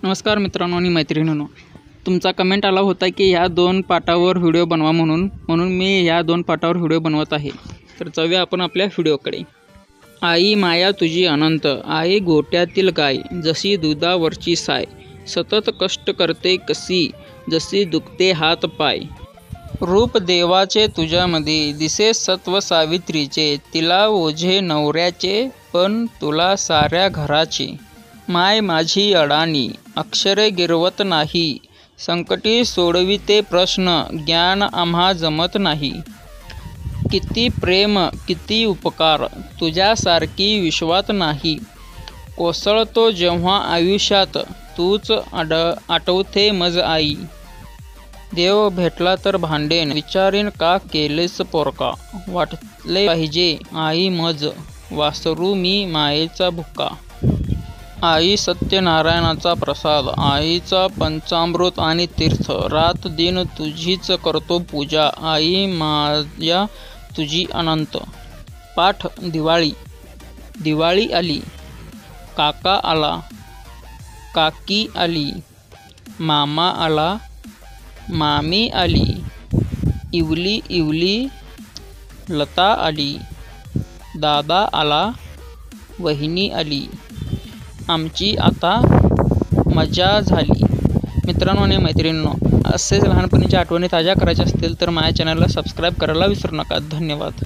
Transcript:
नमस्कार मित्रांनो आणि मैत्रिणींनो, तुमचा कमेंट आला होता की ह्या 2 पाठावर व्हिडिओ बनवा म्हणून मी ह्या 2 पाठावर व्हिडिओ बनवत आहे। तर जाऊया आपण आपल्या व्हिडिओकडे। आई माया तुझी अनंत, आई गोट्यातील गाय, जशी दुधावरची साय, सतत कष्ट करते कशी, जशी दुखते हात पाय। रूप देवाचे तुझ्यामध्ये, दिसे सत्व सावित्रीचे, तिला ओझे नवऱ्याचे, पण तुला साऱ्या घराचे। माय माझी अडाणी, अक्षरे गिरवत नाही, संकटी सोडविते प्रश्न, ज्ञान आम्हा जमत नाही। किती प्रेम किती उपकार, तुझ्यासारखी विश्वात नाही, कोसळतो जेव्हा आयुष्यात, तूच आठवते मज आई। देव भेटला तर भांडेन, विचारीन का केलेस पोरका, वाटले पाहिजे आई मज, वासरू मी मायेचा भुका। आई सत्यनारायणाचा प्रसाद, आईचा पंचामृत आणि तीर्थ, रात दिन तुझीच करतो पूजा, आई माया तुझी अनंत। पाठ दिवाळी। दिवाळी आली, काका आला, काकी आली, मामा आला, मामी आली, इवली इवली लता आली, दादा आला, वहिनी आली, आमची आता मजा झाली। मित्रांनो आणि मैत्रिणींनो, असेच लहानपणीच्या आठवणी ताज्या करायच्या असतील तर माझ्या चॅनलला सबस्क्राईब करायला विसरू नका। धन्यवाद।